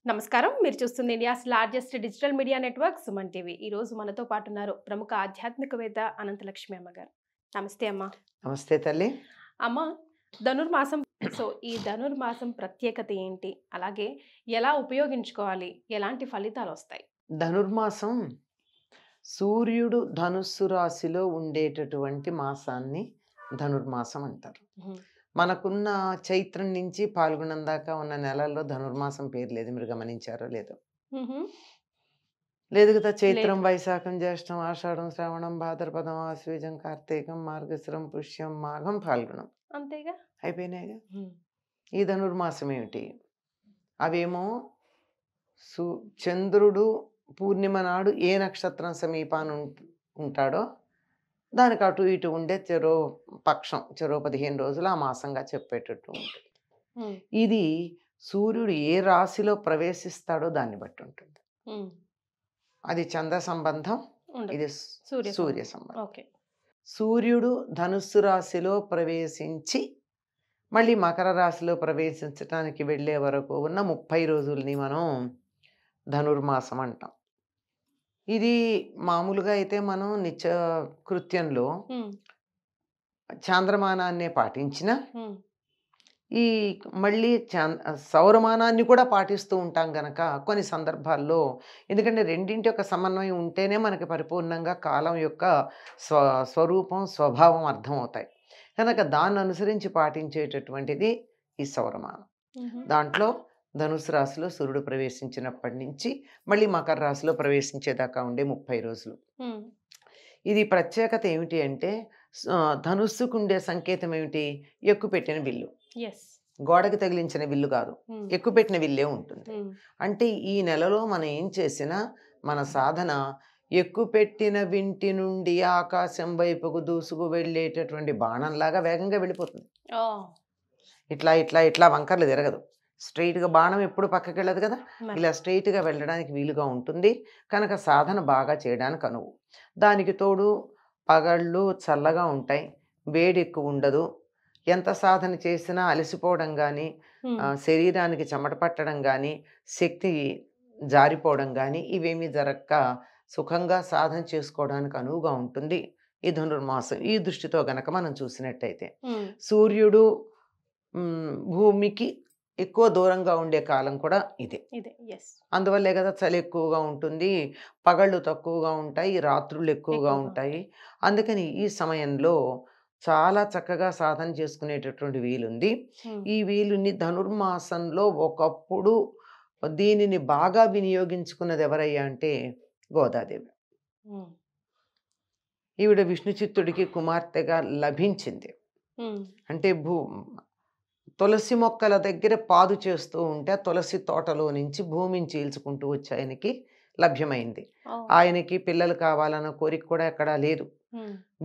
నమస్కారం. మీరు చూస్తుంది India's largest digital media network Suman TV. ఈ రోజు మనతో పాటు ఉన్నారు ప్రముఖ ఆధ్యాత్మికవేత్త అనంతలక్ష్మి అమ్మగారు. నమస్తే అమ్మ. నమస్తే తల్లి. అమ్మ, ధనుర్మాసం. ఈ ధనుర్మాసం ప్రత్యేకత ఏంటి? అలాగే ఎలా ఉపయోగించుకోవాలి? ఎలాంటి ఫలితాలు వస్తాయి? ధనుర్మాసం సూర్యుడు ధనుస్సు రాశిలో ఉండేటటువంటి మాసాన్ని ధనుర్మాసం అంటారు. మనకున్న చైత్రం నుంచి పాల్గొనం దాకా ఉన్న నెలల్లో ధనుర్మాసం పేరు లేదు. మీరు గమనించారో లేదో? లేదు కదా. చైత్రం, లేదు. వైశాఖం, జ్యేష్టం, ఆషాఢం, శ్రావణం, భాద్రపదం, ఆశ్వీజం, కార్తీకం, మార్గశిరం, పుష్యం, మాఘం, ఫాల్గుణం అంతేగా. అయిపోయినాయిగా. ఈ ధనుర్మాసం ఏమిటి? అవేమో చంద్రుడు పూర్ణిమ నాడు ఏ నక్షత్రం సమీపాన ఉంటాడో దానికి అటు ఇటు ఉండే చెరో పక్షం, చెరో 15 రోజులు ఆ మాసంగా చెప్పేటట్టు ఉంటుంది. ఇది సూర్యుడు ఏ రాశిలో ప్రవేశిస్తాడో దాన్ని బట్టి ఉంటుంది. అది చంద్ర సంబంధం, ఇది సూర్య సంబంధం. సూర్యుడు ధనుస్సు రాశిలో ప్రవేశించి మళ్ళీ మకర రాశిలో ప్రవేశించడానికి వెళ్ళే వరకు ఉన్న 30 రోజుల్ని మనం ధనుర్మాసం అంటాం. ఇది మామూలుగా అయితే మనం నిత్య కృత్యంలో చాంద్రమానాన్నే పాటించిన ఈ మళ్ళీ సౌరమానాన్ని కూడా పాటిస్తూ ఉంటాం గనక కొన్ని సందర్భాల్లో, ఎందుకంటే రెండింటి యొక్క సమన్వయం ఉంటేనే మనకి పరిపూర్ణంగా కాలం యొక్క స్వరూపం, స్వభావం అర్థమవుతాయి. కనుక దాన్ని అనుసరించి పాటించేటటువంటిది ఈ సౌరమానం. దాంట్లో ధనుసు రాశిలో సూర్యుడు ప్రవేశించినప్పటి నుంచి మళ్ళీ మకర రాశిలో ప్రవేశించేదాకా ఉండే 30 రోజులు. ఇది ప్రత్యేకత ఏమిటి అంటే, ధనుస్సుకు ఉండే సంకేతం ఏమిటి? ఎక్కుపెట్టిన విల్లు. గోడకి తగిలించిన విల్లు కాదు, ఎక్కుపెట్టిన విల్లే ఉంటుంది. అంటే ఈ నెలలో మనం ఏం చేసినా మన సాధన ఎక్కుపెట్టిన వింటి నుండి ఆకాశం వైపుకు దూసుకు వెళ్ళేటటువంటి బాణంలాగా వేగంగా వెళ్ళిపోతుంది. ఇట్లా ఇట్లా ఇట్లా వంకర్లు తిరగదు. స్ట్రైట్గా బాణం ఎప్పుడు పక్కకి వెళ్ళదు కదా, ఇలా స్ట్రైట్గా వెళ్ళడానికి వీలుగా ఉంటుంది. కనుక సాధన బాగా చేయడానికి అనువు. దానికి తోడు పగళ్ళు చల్లగా ఉంటాయి, వేడి ఎక్కువ ఉండదు. ఎంత సాధన చేసినా అలసిపోవడం కానీ, శరీరానికి చెమట పట్టడం కానీ, శక్తి జారిపోవడం కానీ ఇవేమీ జరగక సుఖంగా సాధన చేసుకోవడానికి అనువుగా ఉంటుంది ఈ ధనుర్మాసం. ఈ దృష్టితో గనక మనం చూసినట్టయితే సూర్యుడు భూమికి ఎక్కువ దూరంగా ఉండే కాలం కూడా ఇదే. అందువల్లే కదా చలి ఎక్కువగా ఉంటుంది, పగళ్ళు తక్కువగా ఉంటాయి, రాత్రులు ఎక్కువగా ఉంటాయి. అందుకని ఈ సమయంలో చాలా చక్కగా సాధన చేసుకునేటటువంటి వీలుంది. ఈ వీలుని ధనుర్మాసంలో ఒకప్పుడు దీనిని బాగా వినియోగించుకున్నది ఎవరయ్యా అంటే గోదాదేవి. ఈవిడ విష్ణు చిత్తుడికి కుమార్తెగా లభించింది. అంటే తులసి మొక్కల దగ్గర పాదు చేస్తూ ఉంటే తులసి తోటలో నుంచి భూమిని చీల్చుకుంటూ వచ్చి ఆయనకి లభ్యమైంది. ఆయనకి పిల్లలు కావాలన్న కోరిక కూడా ఎక్కడా లేదు.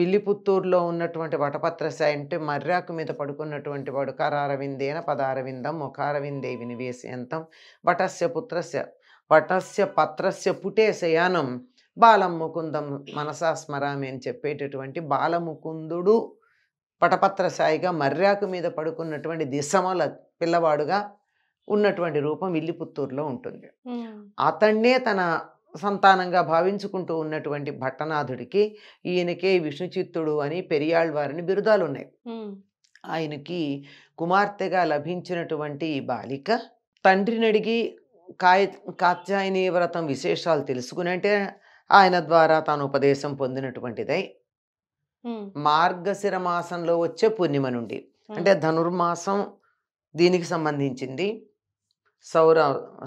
విల్లిపుత్తూరులో ఉన్నటువంటి వటపత్రశాయి అంటే మర్రాకు మీద పడుకున్నటువంటి వాడు కరారవిందేన పదారవిందం ముఖారవిందే వినివేశయంతం వటస్య పుత్రస్య వటస్య పత్రస్య పుటే శయానం బాలం ముకుందం మనసా స్మరామి అని చెప్పేటటువంటి బాలముకుందుడు పటపత్రశాయిగా మర్రాకు మీద పడుకున్నటువంటి దిశమల పిల్లవాడుగా ఉన్నటువంటి రూపం విల్లిపుత్తూరులో ఉంటుంది. అతన్నే తన సంతానంగా భావించుకుంటూ ఉన్నటువంటి భట్టనాథుడికి ఈయనకే విష్ణుచిత్తుడు అని పెరియాళ్వారిని బిరుదాలు ఉన్నాయి. ఆయనకి కుమార్తెగా లభించినటువంటి ఈ బాలిక తండ్రిని అడిగి కాత్యాయని వ్రతం విశేషాలు తెలుసుకుని, అంటే ఆయన ద్వారా తాను ఉపదేశం పొందినటువంటిదై మార్గశిర మాసంలో వచ్చే పూర్ణిమ నుండి, అంటే ధనుర్మాసం దీనికి సంబంధించింది.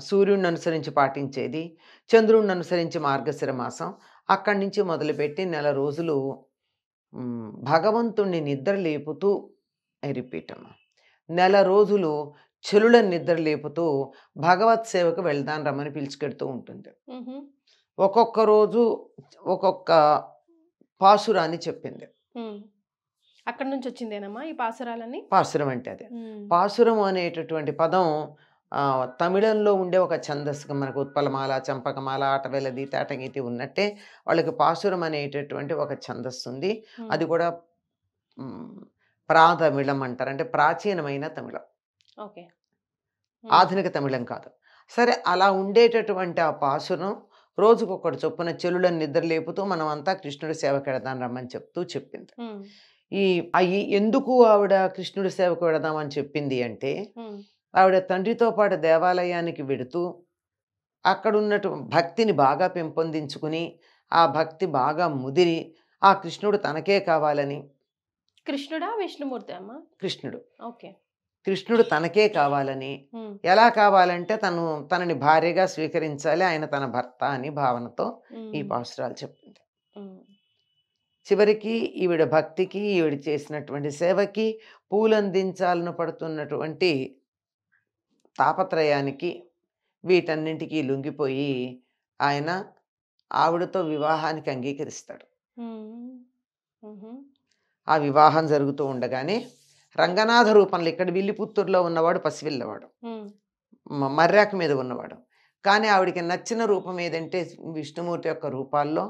సూర్యుడిని అనుసరించి పాటించేది, చంద్రుడిని అనుసరించి మార్గశిర మాసం. అక్కడి నుంచి మొదలుపెట్టి నెల రోజులు భగవంతుణ్ణి నిద్ర లేపుతూ, రిపీట్ అమ్మా, నెల రోజులు చెలులను నిద్ర లేపుతూ భగవత్ సేవకు వెళ్దాం రమ్మని పిలుచుకెడుతూ ఉంటుంది. ఒక్కొక్క రోజు ఒక్కొక్క పాసురాన్ని చెప్పింది. అక్కడి నుంచి వచ్చిందేనమ్మా ఈ పాసురాలన్నీ? పాసురం అంటే అదే. పాసురం అనేటటువంటి పదం తమిళంలో ఉండే ఒక ఛందస్సుగా, మనకు ఉత్పలమాల, చంపకమాల, ఆటవెలది, తాటగీతి ఉన్నట్టే వాళ్ళకి పాసురం అనేటటువంటి ఒక ఛందస్సు ఉంది. అది కూడా ప్రాతమిళం అంటారు, అంటే ప్రాచీనమైన తమిళం, ఆధునిక తమిళం కాదు. సరే అలా ఉండేటటువంటి ఆ పాసురం రోజుకొకటి చొప్పున చెలులను నిద్ర లేపుతూ మనం అంతా కృష్ణుడి సేవకు వెడదాం రమ్మని చెప్పింది. అవి ఎందుకు ఆవిడ కృష్ణుడి సేవకు వెడదామని చెప్పింది అంటే, ఆవిడ తండ్రితో పాటు దేవాలయానికి వెడుతూ అక్కడ ఉన్నట్టు భక్తిని బాగా పెంపొందించుకుని ఆ భక్తి బాగా ముదిరి ఆ కృష్ణుడు తనకే కావాలని. కృష్ణుడా విష్ణుమూర్తి అమ్మ? కృష్ణుడు. ఓకే. కృష్ణుడు తనకే కావాలని, ఎలా కావాలంటే తనని భార్యగా స్వీకరించాలి, ఆయన తన భర్త అని భావనతో ఈ పాసురాలు చెప్పింది. చివరికి ఈవిడ భక్తికి, ఈవిడ చేసినటువంటి సేవకి, పూలందించాలను పడుతున్నటువంటి తాపత్రయానికి, వీటన్నింటికి లొంగిపోయి ఆయన ఆవిడతో వివాహానికి అంగీకరిస్తాడు. ఆ వివాహం జరుగుతూ ఉండగానే రంగనాథ రూపంలో, ఇక్కడ విల్లిపుత్తూరులో ఉన్నవాడు పసివిల్లవాడు, మర్రాక మీద ఉన్నవాడు. కానీ ఆవిడికి నచ్చిన రూపం ఏదంటే విష్ణుమూర్తి యొక్క రూపాల్లో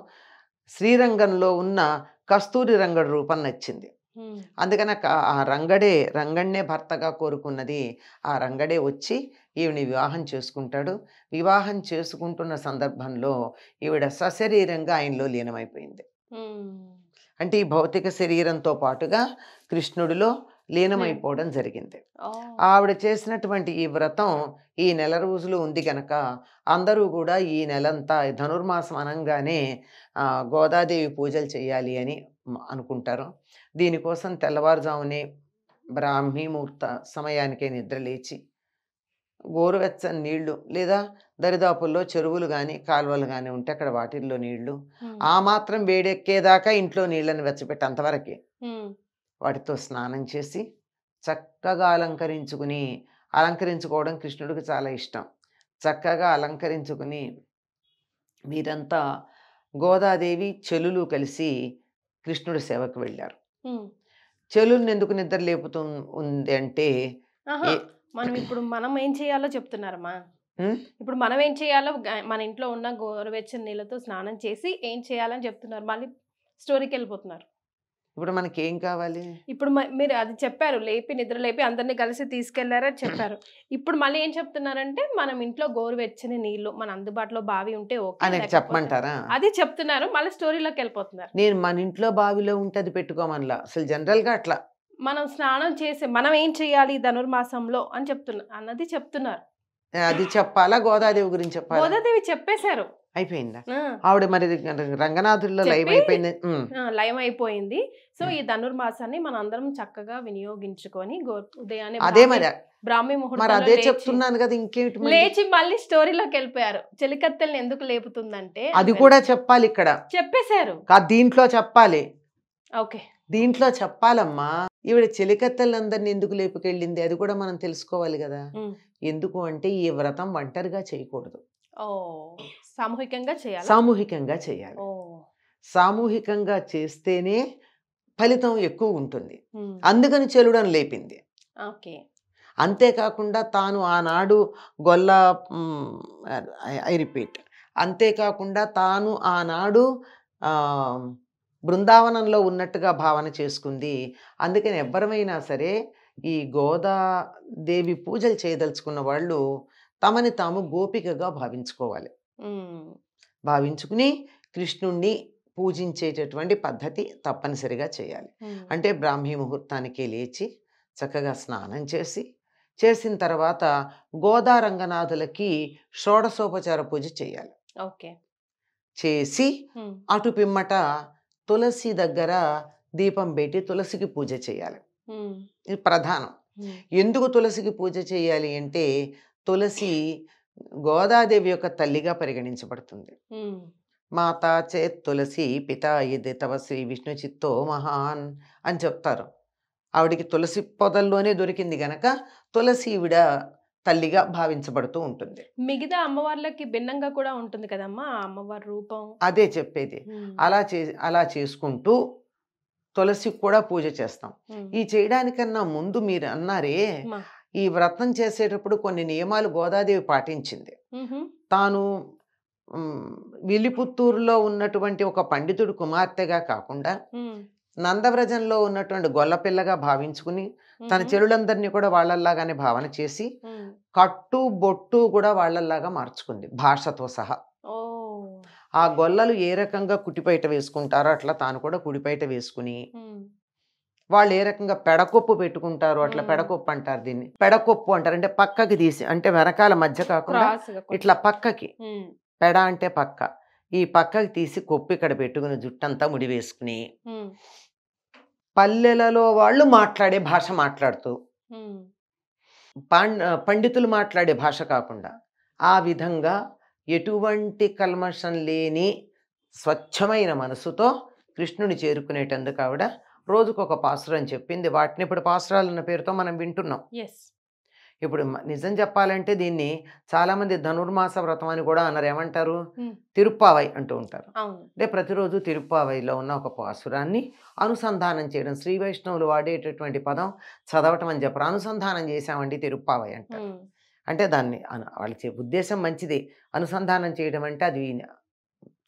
శ్రీరంగంలో ఉన్న కస్తూరి రంగడు రూపం నచ్చింది. అందుకని ఆ రంగడినే భర్తగా కోరుకున్నది. ఆ రంగడే వచ్చి ఈవిని వివాహం చేసుకుంటాడు. వివాహం చేసుకుంటున్న సందర్భంలో ఈవిడ సశరీరంగా ఆయనలో లీనమైపోయింది. అంటే ఈ భౌతిక శరీరంతో పాటుగా కృష్ణుడిలో లీనమైపోవడం జరిగింది. ఆవిడ చేసినటువంటి ఈ వ్రతం ఈ నెల రోజులు ఉంది కనుక అందరూ కూడా ఈ నెలంతా ధనుర్మాసం అనగానే గోదాదేవి పూజలు చేయాలి అని అనుకుంటారు. దీనికోసం తెల్లవారుజామునే బ్రాహ్మీ ముహూర్త సమయానికే నిద్రలేచి గోరువెచ్చని నీళ్లు లేదా దరిదాపుల్లో చెరువులు కానీ కాలువలు కానీ ఉంటే అక్కడ వాటిల్లో నీళ్లు ఆ మాత్రం వేడెక్కేదాకా ఇంట్లో నీళ్ళని వెచ్చపెట్టి అంతవరకే వాటితో స్నానం చేసి చక్కగా అలంకరించుకోవడం కృష్ణుడికి చాలా ఇష్టం. చక్కగా అలంకరించుకుని వీరంతా గోదాదేవి చెలులు కలిసి కృష్ణుడి సేవకు వెళ్ళారు. చెలుల్ని ఎందుకు నిద్ర లేపుతూ ఉంది అంటే, మనం ఏం చేయాలో చెప్తున్నారమ్మా. ఇప్పుడు మనం ఏం చేయాలో మన ఇంట్లో ఉన్న గోరువెచ్చని నీళ్ళతో స్నానం చేసి ఏం చేయాలని చెప్తున్నారు. మళ్ళీ స్టోరీకి వెళ్ళిపోతున్నారు. ఇప్పుడు మనకి ఏం కావాలి? ఇప్పుడు మీరు అది చెప్పారు, నిద్ర లేపి అందరినీ కలిసి తీసుకెళ్లారని చెప్పారు. ఇప్పుడు మళ్ళీ ఏం చెప్తున్నారంటే మనం ఇంట్లో గోరువెచ్చని నీళ్లు మన అందుబాటులో బావి ఉంటే ఓకే చెప్పమంటారా? అది చెప్తున్నారు. మళ్ళీ స్టోరీలోకి వెళ్ళిపోతున్నారు. నేను మన ఇంట్లో బావిలో ఉంటే అది పెట్టుకోమనలా, అసలు జనరల్ గా అట్లా మనం స్నానం చేసి మనం ఏం చేయాలి ధనుర్మాసంలో అని చెప్తున్నారు. అది చెప్పాలా? గోదాదేవి గురించి చెప్పాలి. గోదాదేవి చెప్పేశారు. అయిపోయిందా? ఆవిడ మరి రంగనాథుల్లో లయం అయిపోయింది. సో ఈ ధనుర్మాసాన్ని మనం అందరం చక్కగా వినియోగించుకొని ఉదయాన్నే అదే మరి బ్రాహ్మీ ముహూర్తం అదే చెప్తున్నాను కదా. ఇంకేంటి లేచి మళ్ళీ స్టోరీలోకి వెళ్ళిపోయారు. చెలికత్తెల్ని ఎందుకు లేపుతుందంటే అది కూడా చెప్పాలి. ఇక్కడ చెప్పేశారు, దీంట్లో చెప్పాలి. ఓకే, దీంట్లో చెప్పాలమ్మా. ఈవిడ చెలికత్తెలందరినీ ఎందుకు లేపుకెళ్ళింది అది కూడా మనం తెలుసుకోవాలి కదా. ఎందుకు అంటే ఈ వ్రతం ఒంటరిగా చేయకూడదు, సామూహికంగా చేయాలి. సామూహికంగా చేస్తేనే ఫలితం ఎక్కువ ఉంటుంది. అందుకని చెలుడని లేపింది. అంతేకాకుండా తాను ఆనాడు అంతేకాకుండా తాను ఆనాడు బృందావనంలో ఉన్నట్టుగా భావన చేసుకుంది. అందుకని ఎవ్వరమైనా సరే ఈ గోదాదేవి పూజలు చేయదలుచుకున్న వాళ్ళు తమని తాము గోపికగా భావించుకోవాలి. భావించుకుని కృష్ణుణ్ణి పూజించేటటువంటి పద్ధతి తప్పనిసరిగా చేయాలి. అంటే బ్రాహ్మీ ముహూర్తానికి లేచి చక్కగా స్నానం చేసిన తర్వాత గోదా రంగనాథులకి షోడశోపచార పూజ చేయాలి. చేసి అటు పిమ్మట తులసి దగ్గర దీపం పెట్టి తులసికి పూజ చేయాలి. ఇది ప్రధానం. ఎందుకు తులసికి పూజ చేయాలి అంటే తులసి గోదాదేవి యొక్క తల్లిగా పరిగణించబడుతుంది. మాతా చేత్ తులసి పితా ఇది తవ శ్రీ విష్ణు చిత్తో మహాన్ అని చెప్తారు. ఆవిడికి తులసి పొదల్లోనే దొరికింది గనక తులసి ఈవిడ తల్లిగా భావించబడుతూ ఉంటుంది. మిగతా అమ్మవార్లకి భిన్నంగా కూడా ఉంటుంది కదమ్మా అమ్మవారి రూపం. అదే చెప్పేది. అలా చేసుకుంటూ తులసికి కూడా పూజ చేస్తాం. ఈ చేయడానికన్నా ముందు మీరు అన్నారే, ఈ వ్రతం చేసేటప్పుడు కొన్ని నియమాలు గోదాదేవి పాటించింది. తాను విల్లిపుత్తూరులో ఉన్నటువంటి ఒక పండితుడు కుమార్తెగా కాకుండా నందవ్రజంలో ఉన్నటువంటి గొల్లపిల్లగా భావించుకుని తన చెరులందరినీ కూడా వాళ్ళల్లాగానే భావన చేసి కట్టు బొట్టు కూడా వాళ్ళలాగా మార్చుకుంది భాషతో సహా. ఓ ఆ గొల్లలు ఏ రకంగా కుటిపైట వేసుకుంటారో అట్లా తాను కూడా కుడిపైట వేసుకుని, ఉమ్, వాళ్ళు ఏ రకంగా పెడకొప్పు పెట్టుకుంటారో అట్లా ఉమ్. పెడకొప్పు అంటారు దీన్ని. పెడకొప్పు అంటారు అంటే పక్కకి తీసి, అంటే వెనకాల మధ్య కాకుండా క్రాస్గా కొంచెం. ఇట్లా పక్కకి. ఉమ్, పెడ అంటే పక్క. ఈ పక్కకి తీసి కొప్పు ఇక్కడ పెట్టుకుని జుట్టంతా ముడి వేసుకుని ఉమ్, పల్లెలలో వాళ్ళు మాట్లాడే భాష మాట్లాడుతూ, ఉమ్, పండితులు మాట్లాడే భాష కాకుండా ఆ విధంగా ఎటువంటి కల్మషం లేని స్వచ్ఛమైన మనసుతో కృష్ణుని చేరుకునేటందుకు ఆవిడ రోజుకొక పాసురం చెప్పింది. వాటిని ఇప్పుడు పాసురాలు అన్న పేరుతో మనం వింటున్నాం. yes. ఇప్పుడు నిజం చెప్పాలంటే దీన్ని చాలామంది ధనుర్మాస వ్రతం అని కూడా అన్నారు. ఏమంటారు? ఉమ్, తిరుప్పావై అంటూ ఉంటారు. అవును. అంటే ప్రతిరోజు తిరుప్పావైలో ఉన్న ఒక పాసురాన్ని అనుసంధానం చేయడం. శ్రీ వైష్ణవులు వాడేటటువంటి పదం చదవటం అని చెప్పరు, అనుసంధానం చేశామండి తిరుప్పావై అంటారు. ఉమ్, అంటే దాన్ని వాళ్ళ ఉద్దేశం మంచిది. అనుసంధానం చేయడం అంటే అది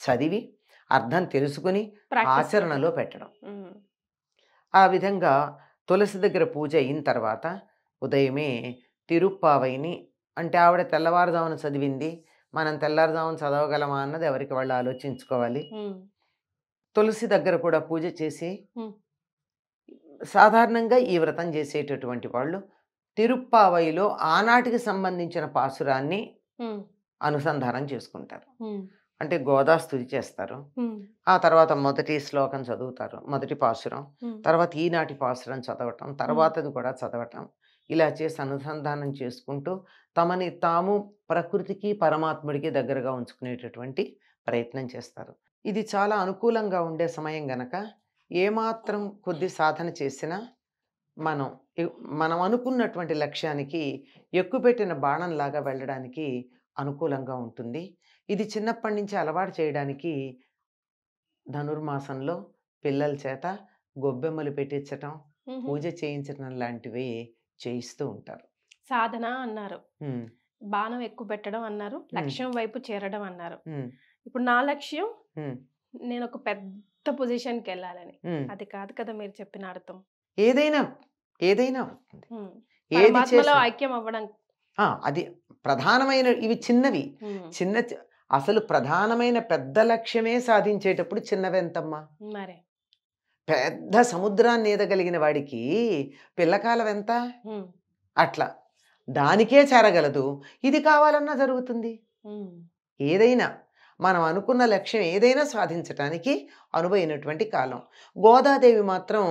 చదివి అర్థం తెలుసుకుని practice ఆచరణలో పెట్టడం. ఉమ్, ఆ విధంగా తులసి దగ్గర పూజ అయిన తర్వాత ఉదయమే తిరుప్పావైని, అంటే ఆవిడ తెల్లవారుజామున చదివింది, మనం తెల్లారుజామున చదవగలమా అన్నది ఎవరికి వాళ్ళు ఆలోచించుకోవాలి. ఉమ్, తులసి దగ్గర కూడా పూజ చేసి, ఉమ్, సాధారణంగా ఈ వ్రతం చేసేటటువంటి వాళ్ళు తిరుప్పావైలో ఆనాటికి సంబంధించిన పాసురాన్ని ఉమ్, అనుసంధానం చేసుకుంటారు. ఉమ్, అంటే గోదాస్తుతి చేస్తారు, ఉమ్, ఆ తర్వాత మొదటి శ్లోకం చదువుతారు, మొదటి పాసురం, ఉమ్, తర్వాత ఈనాటి పాసురం చదవటం, తర్వాతది కూడా చదవటం. ఇలా చేసి అనుసంధానం చేసుకుంటూ తమని తాము ప్రకృతికి పరమాత్ముడికి దగ్గరగా ఉంచుకునేటటువంటి ప్రయత్నం చేస్తారు. ఇది చాలా అనుకూలంగా ఉండే సమయం గనక ఏమాత్రం కొద్ది సాధన చేసినా మనం అనుకున్నటువంటి లక్ష్యానికి ఎక్కుపెట్టిన బాణంలాగా వెళ్ళడానికి అనుకూలంగా ఉంటుంది. ఇది చిన్నప్పటి నుంచి అలవాటు చేయడానికి ధనుర్మాసంలో పిల్లల చేత గొబ్బెమ్మలు పెట్టించటం, ఉమ్. పూజ చేయించడం లాంటివి చేయిస్తూ ఉంటారు. సాధన అన్నారు, ఉమ్, బాణం ఎక్కువ పెట్టడం అన్నారు, లక్ష్యం వైపు చేరడం అన్నారు. ఉమ్, ఇప్పుడు నా లక్ష్యం ఉమ్, నేను ఒక పెద్ద పొజిషన్కి వెళ్ళాలని. ఉమ్. అది కాదు కదా మీరు చెప్పిన అర్థం. ఏదైనా ఏదైనా అవుతుంది. ఉమ్, ఏది పరమాత్మలో చేసినా ఐక్యం అవ్వడం. అది ప్రధానమైన, ఇవి చిన్నవి. ఉమ్, అసలు ప్రధానమైన పెద్ద లక్ష్యమే సాధించేటప్పుడు చిన్నవెంతమ్మా? మరే. పెద్ద సముద్రాన్ని ఈదగలిగిన వాడికి పిల్లకాలం ఎంత? ఉమ్, అట్లా దానికే చేరగలదు. ఇది కావాలన్నా జరుగుతుంది. ఉమ్, ఏదైనా మనం అనుకున్న లక్ష్యం ఏదైనా సాధించటానికి అనువైనటువంటి కాలం. గోదాదేవి మాత్రం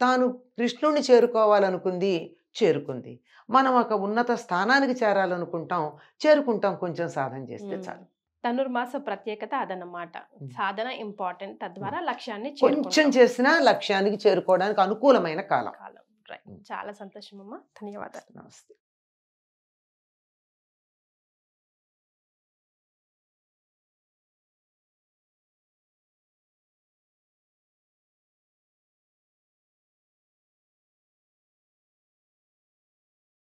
తాను కృష్ణుణ్ణి చేరుకోవాలనుకుంది, చేరుకుంది. మనం ఒక ఉన్నత స్థానానికి చేరాలనుకుంటాం, చేరుకుంటాం, కొంచెం సాధన చేస్తే చాలు. ధనుర్మాస ప్రత్యేకత అదన్నమాట. సాధన ఇంపార్టెంట్, తద్వారా లక్ష్యాన్ని కొంచెం చేసినా లక్ష్యానికి చేరుకోవడానికి అనుకూలమైన కాలం. కాలం. రైట్. చాలా సంతోషం అమ్మా, ధన్యవాదాలు. నమస్తే.